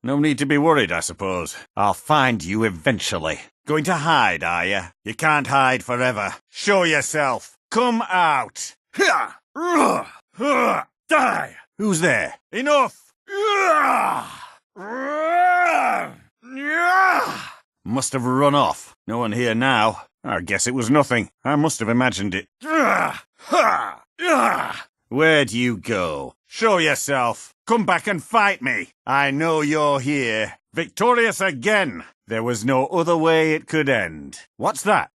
No need to be worried, I suppose. I'll find you eventually. Going to hide, are you? You can't hide forever. Show yourself. Come out. Die! Who's there? Enough! Must have run off. No one here now. I guess it was nothing. I must have imagined it. Where'd you go? Show yourself. Come back and fight me. I know you're here. Victorious again. There was no other way it could end. What's that?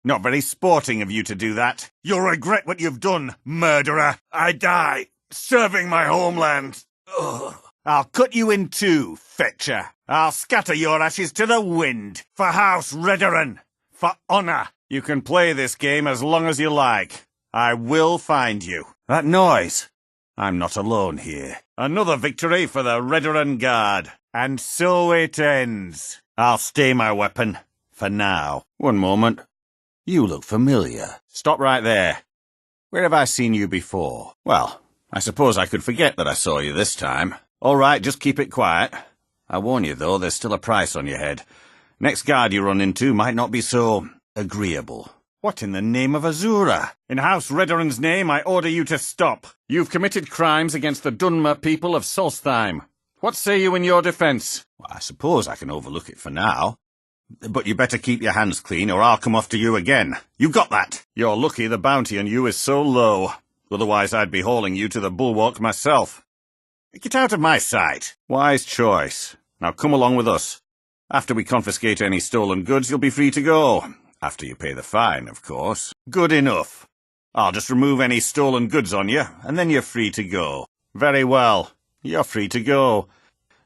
Not very sporting of you to do that. You'll regret what you've done, murderer. I die, serving my homeland. I'll cut you in two, fetcher. I'll scatter your ashes to the wind. For House Redoran. For honour. You can play this game as long as you like. I will find you. That noise. I'm not alone here. Another victory for the Redoran Guard. And so it ends. I'll stay my weapon. For now. One moment. You look familiar. Stop right there. Where have I seen you before? Well, I suppose I could forget that I saw you this time. All right, just keep it quiet. I warn you, though, there's still a price on your head. Next guard you run into might not be so agreeable. What in the name of Azura? In House Redoran's name, I order you to stop. You've committed crimes against the Dunmer people of Solstheim. What say you in your defence? Well, I suppose I can overlook it for now. But you better keep your hands clean, or I'll come after you again. You got that? You're lucky the bounty on you is so low. Otherwise I'd be hauling you to the bulwark myself. Get out of my sight. Wise choice. Now come along with us. After we confiscate any stolen goods, you'll be free to go. After you pay the fine, of course. Good enough. I'll just remove any stolen goods on you, and then you're free to go. Very well. You're free to go.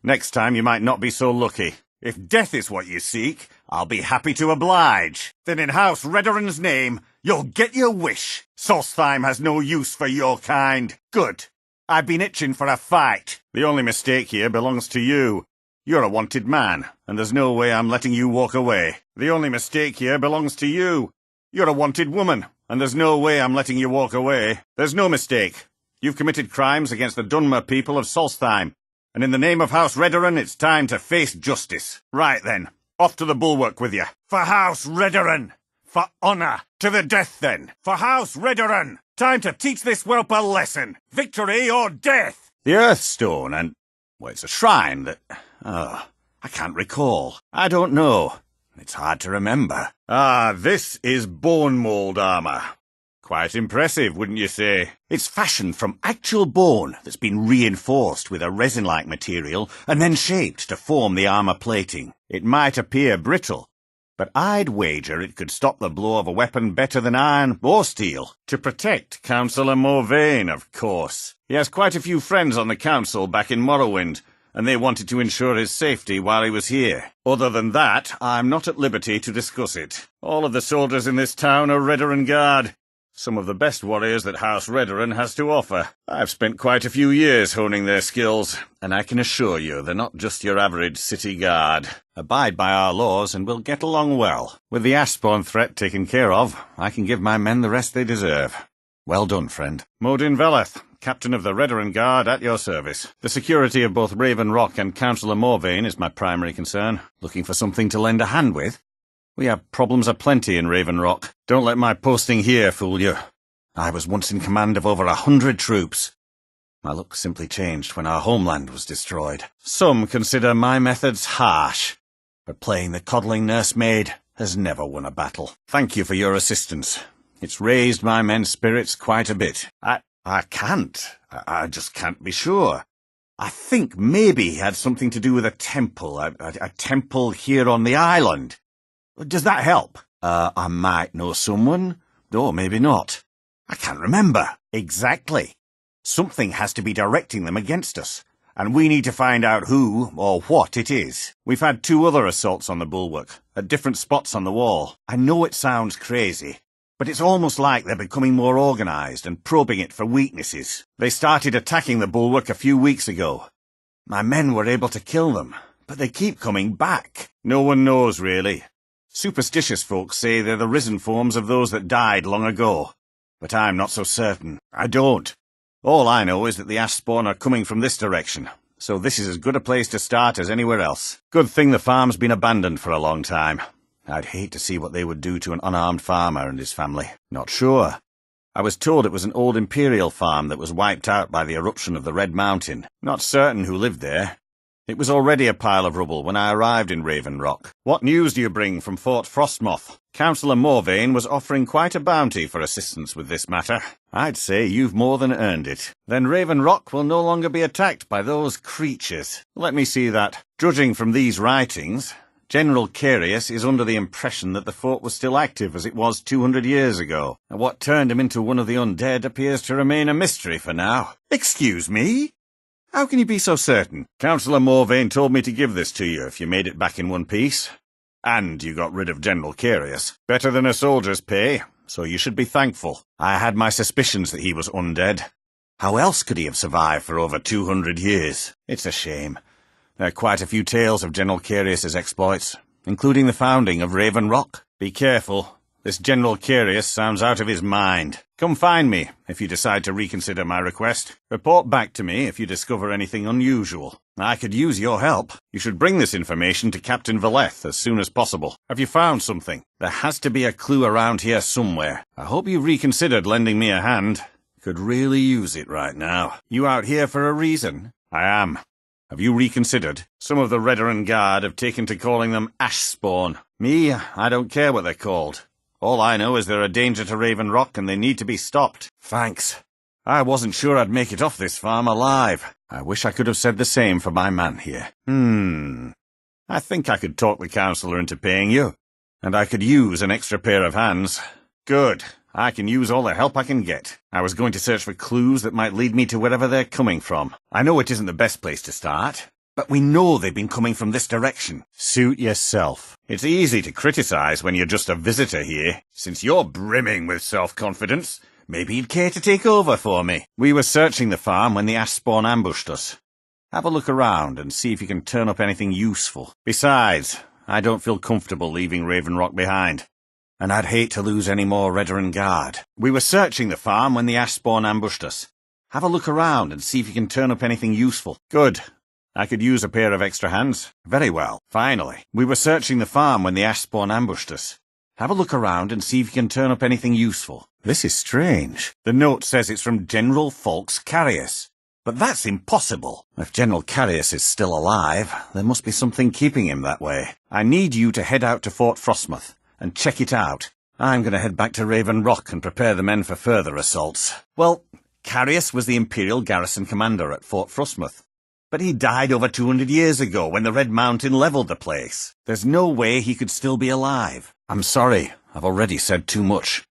Next time you might not be so lucky. If death is what you seek, I'll be happy to oblige. Then in House Redoran's name, you'll get your wish. Solstheim has no use for your kind. Good. I've been itching for a fight. The only mistake here belongs to you. You're a wanted man, and there's no way I'm letting you walk away. The only mistake here belongs to you. You're a wanted woman, and there's no way I'm letting you walk away. There's no mistake. You've committed crimes against the Dunmer people of Solstheim, and in the name of House Redoran, it's time to face justice. Right then, off to the bulwark with you. For House Redoran! For honour! To the death then! For House Redoran! Time to teach this whelp a lesson! Victory or death! The Earthstone and... well, it's a shrine that... I can't recall. I don't know. It's hard to remember. This is bone mould armour. Quite impressive, wouldn't you say? It's fashioned from actual bone that's been reinforced with a resin-like material and then shaped to form the armour plating. It might appear brittle, but I'd wager it could stop the blow of a weapon better than iron or steel. To protect Councillor Morvain, of course. He has quite a few friends on the council back in Morrowind, and they wanted to ensure his safety while he was here. Other than that, I'm not at liberty to discuss it. All of the soldiers in this town are Redoran Guard. Some of the best warriors that House Redoran has to offer. I've spent quite a few years honing their skills, and I can assure you they're not just your average city guard. Abide by our laws and we'll get along well. With the Ashspawn threat taken care of, I can give my men the rest they deserve. Well done, friend. Modyn Veleth, Captain of the Redoran Guard, at your service. The security of both Raven Rock and Councillor Morvain is my primary concern. Looking for something to lend a hand with? We have problems aplenty in Raven Rock. Don't let my posting here fool you. I was once in command of over 100 troops. My luck simply changed when our homeland was destroyed. Some consider my methods harsh, but playing the coddling nursemaid has never won a battle. Thank you for your assistance. It's raised my men's spirits quite a bit. I just can't be sure. I think maybe he had something to do with a temple, a temple here on the island. Does that help? I might know someone, or maybe not. I can't remember. Exactly. Something has to be directing them against us, and we need to find out who or what it is. We've had 2 other assaults on the bulwark, at different spots on the wall. I know it sounds crazy, but it's almost like they're becoming more organised and probing it for weaknesses. They started attacking the bulwark a few weeks ago. My men were able to kill them, but they keep coming back. No one knows, really. Superstitious folks say they're the risen forms of those that died long ago. but I'm not so certain. I don't. All I know is that the ash spawn are coming from this direction, so this is as good a place to start as anywhere else. Good thing the farm's been abandoned for a long time. I'd hate to see what they would do to an unarmed farmer and his family. Not sure. I was told it was an old imperial farm that was wiped out by the eruption of the Red Mountain. Not certain who lived there. It was already a pile of rubble when I arrived in Raven Rock. What news do you bring from Fort Frostmoth? Councillor Morvain was offering quite a bounty for assistance with this matter. I'd say you've more than earned it. Then Raven Rock will no longer be attacked by those creatures. Let me see that. Judging from these writings, General Carius is under the impression that the fort was still active as it was 200 years ago, and what turned him into one of the undead appears to remain a mystery for now. Excuse me? How can you be so certain? Councillor Morvain told me to give this to you if you made it back in one piece. And you got rid of General Carius. Better than a soldier's pay, so you should be thankful. I had my suspicions that he was undead. How else could he have survived for over 200 years? It's a shame. There are quite a few tales of General Carius's exploits, including the founding of Raven Rock. Be careful. This General Carius sounds out of his mind. Come find me if you decide to reconsider my request. Report back to me if you discover anything unusual. I could use your help. You should bring this information to Captain Veleth as soon as possible. Have you found something? There has to be a clue around here somewhere. I hope you've reconsidered lending me a hand. Could really use it right now. You out here for a reason? I am. Have you reconsidered? Some of the Redoran Guard have taken to calling them Ash Spawn. Me, I don't care what they're called. All I know is they're a danger to Raven Rock and they need to be stopped. Thanks. I wasn't sure I'd make it off this farm alive. I wish I could have said the same for my man here. I think I could talk the councillor into paying you. And I could use an extra pair of hands. Good. I can use all the help I can get. I was going to search for clues that might lead me to wherever they're coming from. I know it isn't the best place to start, but we know they've been coming from this direction. Suit yourself. It's easy to criticize when you're just a visitor here. Since you're brimming with self-confidence, maybe you'd care to take over for me. We were searching the farm when the ash spawn ambushed us. Have a look around and see if you can turn up anything useful. Besides, I don't feel comfortable leaving Raven Rock behind. And I'd hate to lose any more Redoran Guard. We were searching the farm when the ash spawn ambushed us. Have a look around and see if you can turn up anything useful. Good. I could use a pair of extra hands. Very well. Finally. We were searching the farm when the ash spawn ambushed us. Have a look around and see if you can turn up anything useful. This is strange. The note says it's from General Folks Carius. But that's impossible. If General Carius is still alive, there must be something keeping him that way. I need you to head out to Fort Frostmoth and check it out. I'm going to head back to Raven Rock and prepare the men for further assaults. Well, Carius was the Imperial Garrison Commander at Fort Frostmoth. But he died over 200 years ago when the Red Mountain leveled the place. There's no way he could still be alive. I'm sorry, I've already said too much.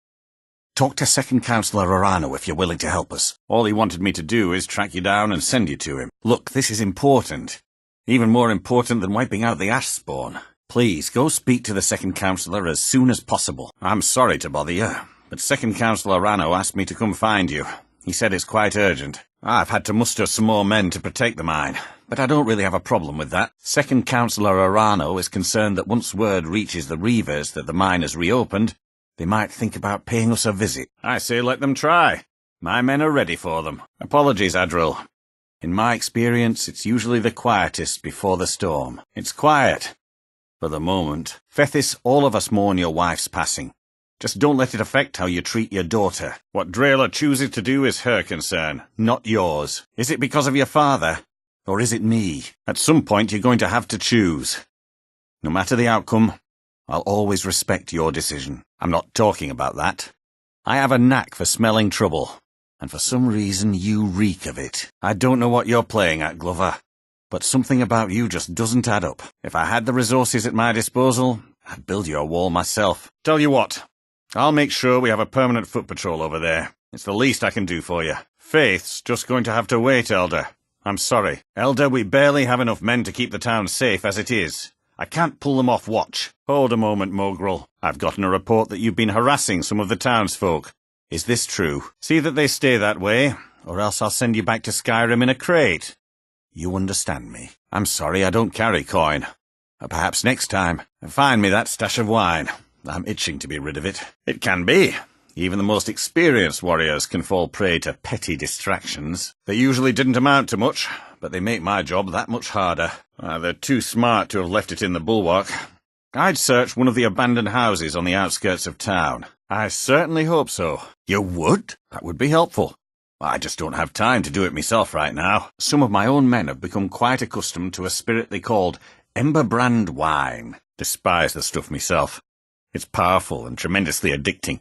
Talk to Second Councillor Arano if you're willing to help us. All he wanted me to do is track you down and send you to him. Look, this is important. Even more important than wiping out the ash spawn. Please, go speak to the Second Councillor as soon as possible. I'm sorry to bother you, but Second Councillor Arano asked me to come find you. He said it's quite urgent. I've had to muster some more men to protect the mine, but I don't really have a problem with that. Second Councillor Arano is concerned that once word reaches the Reavers that the mine has reopened, they might think about paying us a visit. I say let them try. My men are ready for them. Apologies, Adril. In my experience, it's usually the quietest before the storm. It's quiet. For the moment. Fethis, all of us mourn your wife's passing. Just don't let it affect how you treat your daughter. What Dreyla chooses to do is her concern, not yours. Is it because of your father? Or is it me? At some point you're going to have to choose. No matter the outcome, I'll always respect your decision. I'm not talking about that. I have a knack for smelling trouble, and for some reason you reek of it. I don't know what you're playing at, Glover, but something about you just doesn't add up. If I had the resources at my disposal, I'd build you a wall myself. Tell you what, I'll make sure we have a permanent foot patrol over there. It's the least I can do for you. Faith's just going to have to wait, Elder. I'm sorry. Elder, we barely have enough men to keep the town safe as it is. I can't pull them off watch. Hold a moment, Mogrel. I've gotten a report that you've been harassing some of the townsfolk. Is this true? See that they stay that way, or else I'll send you back to Skyrim in a crate. You understand me. I'm sorry I don't carry coin. Perhaps next time. Find me that stash of wine. I'm itching to be rid of it. It can be. Even the most experienced warriors can fall prey to petty distractions. They usually didn't amount to much, but they make my job that much harder. They're too smart to have left it in the bulwark. I'd search one of the abandoned houses on the outskirts of town. I certainly hope so. You would? That would be helpful. I just don't have time to do it myself right now. Some of my own men have become quite accustomed to a spirit they called Emberbrand wine. Despise the stuff myself. It's powerful and tremendously addicting.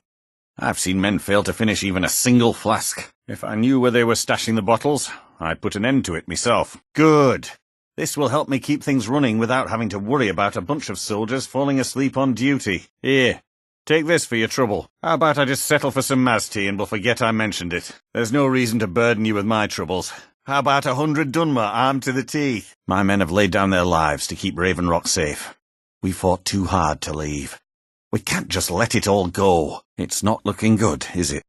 I've seen men fail to finish even a single flask. If I knew where they were stashing the bottles, I'd put an end to it myself. Good. This will help me keep things running without having to worry about a bunch of soldiers falling asleep on duty. Here, take this for your trouble. How about I just settle for some Maz tea and we'll forget I mentioned it? There's no reason to burden you with my troubles. How about 100 Dunmer armed to the teeth? My men have laid down their lives to keep Raven Rock safe. We fought too hard to leave. We can't just let it all go. It's not looking good, is it?